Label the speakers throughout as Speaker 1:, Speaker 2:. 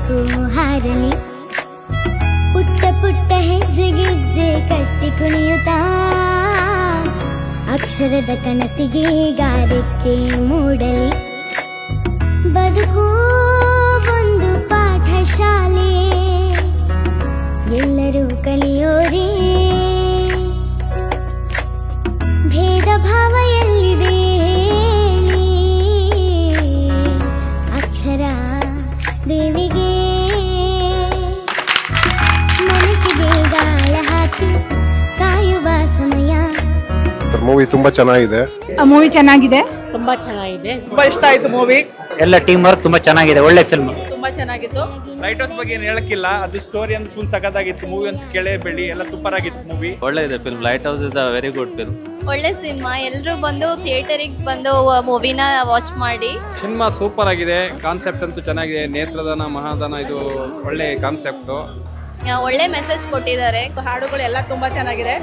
Speaker 1: ಬೆಳಕು ಹಾರಲಿ, ಪುಟ್ಟ ಪುಟ್ಟ ಹೆಜ್ಜೆ ಗೆಜ್ಜೆ ಕಟ್ಟಿ ಕುಣಿಯುತ್ತಾ ಅಕ್ಷರದ ಕನಸಿಗೆ ಗಾರಕ್ಕೆ ಮೂಡಲಿ. ಬದುಕು ಒಂದು ಪಾಠಶಾಲೆ, ಎಲ್ಲರೂ ಕಲಿಯೋರೇ. ಭೇದ ಭಾವ ಎಲ್ಲಿದೆ, ಅಕ್ಷರ ದೇವಿಗೆ. ಮನಸ್ಸಿಗೆ ಗಾಳ ಹಾಕಿ ಕಾಯುವ ಸಮಯ.
Speaker 2: ಮೂವಿ ತುಂಬಾ ಚೆನ್ನಾಗಿದೆ.
Speaker 3: ಮೂವಿ ಚೆನ್ನಾಗಿದೆ,
Speaker 4: ತುಂಬಾ ಚೆನ್ನಾಗಿದೆ,
Speaker 5: ತುಂಬಾ ಇಷ್ಟ ಆಯ್ತು ಮೂವಿ.
Speaker 6: ಎಲ್ಲ ಟೀಮ್ ವರ್ಕ್ ತುಂಬಾ ಚೆನ್ನಾಗಿದೆ, ಒಳ್ಳೆ ಫಿಲ್ಮ್.
Speaker 4: ತುಂಬಾ ಚೆನ್ನಾಗಿತ್ತು.
Speaker 5: ಲೈಟ್ ಹೌಸ್ ಬಗ್ಗೆ ಏನು ಹೇಳಕ್ಕಿಲ್ಲ, ಅದು ಸ್ಟೋರಿ ಅಂತ ಫುಲ್ ಸಖತ್ತಾಗಿತ್ತು. ಮೂವಿ ಅಂತ ಕೇಳೇ ಬೆಳಿ ಎಲ್ಲ ಸೂಪರ್ ಆಗಿತ್ತು ಮೂವಿ.
Speaker 7: ಒಳ್ಳೆ ಇದೆ film. Light house is a very good film.
Speaker 8: ಒಳ್ಳೆ ಸಿನಿಮಾ, ಎಲ್ಲರೂ ಬಂದು ಥಿಯೇಟರಿಗೆ ಬಂದು ಮೂವಿನ ವಾಚ್ ಮಾಡಿ.
Speaker 9: ಸಿನಿಮಾ ಸೂಪರ್ ಆಗಿದೆ, ಕಾನ್ಸೆಪ್ಟ್ ಅಂತೂ ಚೆನ್ನಾಗಿದೆ. ನೇತ್ರದಾನ ಮಹಾದಾನ ಇದು ಒಳ್ಳೆ ಕಾನ್ಸೆಪ್ಟ್,
Speaker 8: ಒಳ್ಳೆ ಮೆಸೇಜ್ ಕೊಟ್ಟಿದ್ದಾರೆ.
Speaker 4: ಹಾಡುಗಳು ಎಲ್ಲ ತುಂಬಾ ಚೆನ್ನಾಗಿದೆ.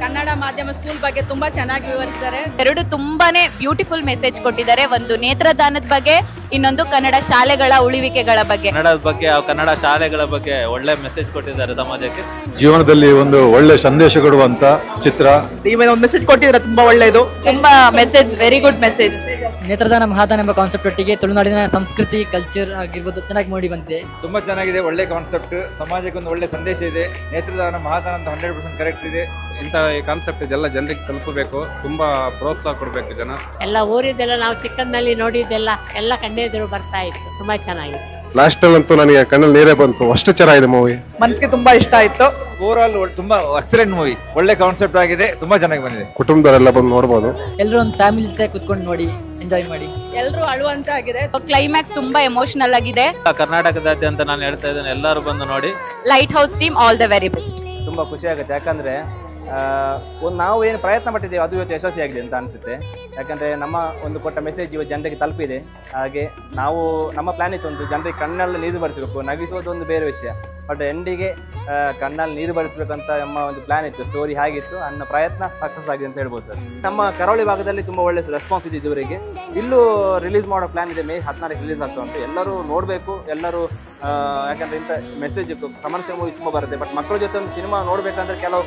Speaker 4: ಕನ್ನಡ ಮಾಧ್ಯಮ ಸ್ಕೂಲ್ ಬಗ್ಗೆ ತುಂಬಾ ಚೆನ್ನಾಗಿ ವಿವರಿಸಿದ್ದಾರೆ.
Speaker 8: ಎರಡು ತುಂಬಾನೇ ಬ್ಯೂಟಿಫುಲ್ ಮೆಸೇಜ್ ಕೊಟ್ಟಿದ್ದಾರೆ. ಒಂದು ನೇತ್ರದಾನದ ಬಗ್ಗೆ, ಇನ್ನೊಂದು ಕನ್ನಡ ಶಾಲೆಗಳ ಉಳಿವಿಕೆಗಳ ಬಗ್ಗೆ.
Speaker 7: ಕನ್ನಡದ ಬಗ್ಗೆ, ಕನ್ನಡ ಶಾಲೆಗಳ ಬಗ್ಗೆ ಒಳ್ಳೆ ಮೆಸೇಜ್ ಕೊಟ್ಟಿದ್ದಾರೆ ಸಮಾಜಕ್ಕೆ.
Speaker 2: ಜೀವನದಲ್ಲಿ ಒಂದು ಒಳ್ಳೆ ಸಂದೇಶ ಕೊಡುವಂತ ಚಿತ್ರ.
Speaker 5: ಒಂದು ಮೆಸೇಜ್ ಕೊಟ್ಟಿದ್ರೆ ತುಂಬಾ ಒಳ್ಳೆಯದು.
Speaker 8: ತುಂಬಾ ಮೆಸೇಜ್, ವೆರಿ ಗುಡ್ ಮೆಸೇಜ್.
Speaker 10: ನೇತ್ರದಾನ ಮಹಾದಾನ ಎಂಬ ಕಾನ್ಸೆಪ್ಟ್ ಒಟ್ಟಿಗೆ ತುಳುನಾಡಿನ ಸಂಸ್ಕೃತಿ, ಕಲ್ಚರ್ ಆಗಿರ್ಬೋದು ಚೆನ್ನಾಗಿ ಮೂಡಿ ಬಂದಿದೆ.
Speaker 11: ತುಂಬಾ ಚೆನ್ನಾಗಿದೆ, ಒಳ್ಳೆ ಕಾನ್ಸೆಪ್ಟ್, ಸಮಾಜಕ್ಕೆ ಒಂದು ಒಳ್ಳೆ ಸಂದೇಶ ಇದೆ. ನೇತ್ರದಾನ ಮಹಾದಾನ ಅಂತ 100% ಕರೆಕ್ಟ್ ಇದೆ.
Speaker 9: ಇಂಥ ಕಾನ್ಸೆಪ್ಟ್ ಎಲ್ಲ ಜನರಿಗೆ ತಲುಪಬೇಕು, ತುಂಬಾ ಪ್ರೋತ್ಸಾಹ ಕೊಡಬೇಕು ಜನ.
Speaker 4: ಎಲ್ಲ ಊರಿದ್ದೆಲ್ಲ ನಾವು ಚಿಕ್ಕಂದಲ್ಲಿ ನೋಡಿದ್ದೆಲ್ಲ ಎಲ್ಲ ಕಣ್ಣೆದುರು ಬರ್ತಾ ಇತ್ತು. ತುಂಬಾ ಚೆನ್ನಾಗಿದೆ.
Speaker 2: ಲಾಸ್ಟ್ ಅಲ್ಲಿ ಅಂತೂ ನನಗೆ ಕಣ್ಣಲ್ಲಿ ನೀರೇ ಬಂತು, ಅಷ್ಟು ಚೆನ್ನಾಗಿದೆ ಮೂವಿ.
Speaker 5: ಮನಸ್ಸಿಗೆ ತುಂಬಾ ಇಷ್ಟ ಆಯ್ತು.
Speaker 11: ಓವರ್ ಆಲ್ ತುಂಬಾ ಎಕ್ಸಲೆಂಟ್ ಮೂವಿ, ಒಳ್ಳೆ ಕಾನ್ಸೆಪ್ಟ್ ಆಗಿದೆ, ತುಂಬಾ ಚೆನ್ನಾಗಿ ಬಂದಿದೆ.
Speaker 2: ಕುಟುಂಬದವರೆಲ್ಲ ಬಂದು ನೋಡಬಹುದು.
Speaker 10: ಎಲ್ಲರೂ ಒಂದು ಫ್ಯಾಮಿಲಿ ಜೊತೆ ಕುತ್ಕೊಂಡು ನೋಡಿ, ಎಂಜಾಯ್ ಮಾಡಿ.
Speaker 4: ಎಲ್ಲರೂ ಅಳುವಂತ ಆಗಿದೆ.
Speaker 8: ಕ್ಲೈಮ್ಯಾಕ್ಸ್ ತುಂಬಾ ಎಮೋಷನಲ್ ಆಗಿದೆ.
Speaker 7: ಕರ್ನಾಟಕದಾದ್ಯಂತ ನಾನು ಹೇಳ್ತಾ ಇದ್ದೇನೆ, ಎಲ್ಲರೂ ಬಂದು ನೋಡಿ.
Speaker 8: Light house team all the very best.
Speaker 12: ತುಂಬಾ ಖುಷಿ ಆಗುತ್ತೆ, ಯಾಕಂದ್ರೆ ನಾವು ಏನು ಪ್ರಯತ್ನ ಪಟ್ಟಿದ್ದೇವೆ ಅದು ಇವತ್ತು ಯಶಸ್ವಿಯಾಗಿದೆ ಅಂತ ಅನಿಸುತ್ತೆ. ಯಾಕಂದರೆ ನಮ್ಮ ಒಂದು ಕೊಟ್ಟ ಮೆಸೇಜ್ ಇವತ್ತು ಜನರಿಗೆ ತಲುಪಿದೆ. ಹಾಗೆ ನಾವು ನಮ್ಮ ಪ್ಲಾನ್ ಇತ್ತು, ಒಂದು ಜನರಿಗೆ ಕಣ್ಣಲ್ಲಿ ನೀರು ಬರಿಸಬೇಕು, ನಗಿಸೋದು ಒಂದು ಬೇರೆ ವಿಷಯ, ಬಟ್ ಎಂಡಿಗೆ ಕಣ್ಣಲ್ಲಿ ನೀರು ಬರಿಸಬೇಕಂತ ನಮ್ಮ ಒಂದು ಪ್ಲಾನ್ ಇತ್ತು. ಸ್ಟೋರಿ ಹಾಗಿತ್ತು, ನನ್ನ ಪ್ರಯತ್ನ ಸಕ್ಸಸ್ ಆಗಿದೆ ಅಂತ ಹೇಳ್ಬೋದು ಸರ್. ನಮ್ಮ ಕರಾವಳಿ ಭಾಗದಲ್ಲಿ ತುಂಬ ಒಳ್ಳೆ ರೆಸ್ಪಾನ್ಸ್ ಇದೆ ಇದುವರೆಗೆ. ಇಲ್ಲೂ ರಿಲೀಸ್ ಮಾಡೋ ಪ್ಲಾನ್ ಇದೆ, ಮೇ 14 ರಿಲೀಸ್ ಆಗ್ತಾ ಉಂಟು. ಎಲ್ಲರೂ ನೋಡಬೇಕು, ಎಲ್ಲರೂ ಯಾಕಂದರೆ ಇಂಥ ಮೆಸೇಜ್ ಕಮರ್ಷಿಯಲ್ ಮೂವಿ ತುಂಬ ಬರುತ್ತೆ, ಬಟ್ ಮಕ್ಕಳ ಜೊತೆ ಒಂದು ಸಿನಿಮಾ ನೋಡಬೇಕಂದ್ರೆ ಕೆಲವು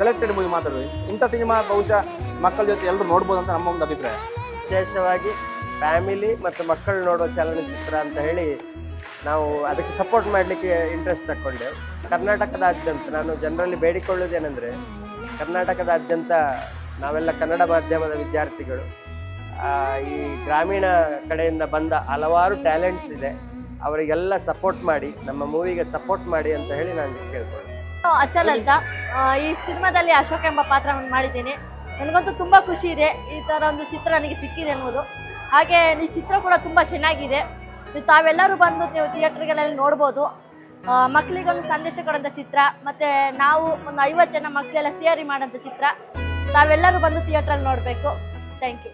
Speaker 12: ಸೆಲೆಕ್ಟೆಡ್ ಮೂವಿ ಮಾತ್ರ. ಇಂಥ ಸಿನಿಮಾ ಬಹುಶಃ ಮಕ್ಕಳ ಜೊತೆ ಎಲ್ಲರೂ ನೋಡ್ಬೋದು ಅಂತ ನಮ್ಮ ಒಂದು ಅಭಿಪ್ರಾಯ.
Speaker 13: ವಿಶೇಷವಾಗಿ ಫ್ಯಾಮಿಲಿ ಮತ್ತು ಮಕ್ಕಳು ನೋಡೋ ಚಲನಚಿತ್ರ ಅಂತ ಹೇಳಿ ನಾವು ಅದಕ್ಕೆ ಸಪೋರ್ಟ್ ಮಾಡಲಿಕ್ಕೆ ಇಂಟ್ರೆಸ್ಟ್ ತಗೊಂಡೆವು. ಕರ್ನಾಟಕದಾದ್ಯಂತ ನಾನು ಜನರಲ್ಲಿ ಬೇಡಿಕೊಳ್ಳುವುದೇನೆಂದರೆ, ಕರ್ನಾಟಕದಾದ್ಯಂತ ನಾವೆಲ್ಲ ಕನ್ನಡ ಮಾಧ್ಯಮದ ವಿದ್ಯಾರ್ಥಿಗಳು, ಈ ಗ್ರಾಮೀಣ ಕಡೆಯಿಂದ ಬಂದ ಹಲವಾರು ಟ್ಯಾಲೆಂಟ್ಸ್ ಇದೆ, ಅವರಿಗೆಲ್ಲ ಸಪೋರ್ಟ್ ಮಾಡಿ, ನಮ್ಮ ಮೂವಿಗೆ ಸಪೋರ್ಟ್ ಮಾಡಿ ಅಂತ ಹೇಳಿ ನಾನು ಕೇಳ್ಕೊಳ್ಳಿ.
Speaker 14: ಅಚಲ್ ಅಂತ ಈ ಸಿನಿಮಾದಲ್ಲಿ ಅಶೋಕ್ ಎಂಬ ಪಾತ್ರವನ್ನು ಮಾಡಿದ್ದೇನೆ. ನನಗಂತೂ ತುಂಬ ಖುಷಿ ಇದೆ, ಈ ಥರ ಒಂದು ಚಿತ್ರ ನನಗೆ ಸಿಕ್ಕಿದೆ ಅನ್ನೋದು. ಹಾಗೆ ಈ ಚಿತ್ರ ಕೂಡ ತುಂಬ ಚೆನ್ನಾಗಿದೆ. ತಾವೆಲ್ಲರೂ ಬಂದು ನೀವು ಥಿಯೇಟ್ರ್ಗಳಲ್ಲಿ ನೋಡ್ಬೋದು. ಮಕ್ಕಳಿಗೊಂದು ಸಂದೇಶ ಕೊಡೋಂಥ ಚಿತ್ರ, ಮತ್ತು ನಾವು ಒಂದು 50 ಜನ ಮಕ್ಕಳೆಲ್ಲ ಸೇರಿ ಮಾಡೋಂಥ ಚಿತ್ರ. ತಾವೆಲ್ಲರೂ ಬಂದು ಥಿಯೇಟ್ರಲ್ಲಿ ನೋಡಬೇಕು. Thank you.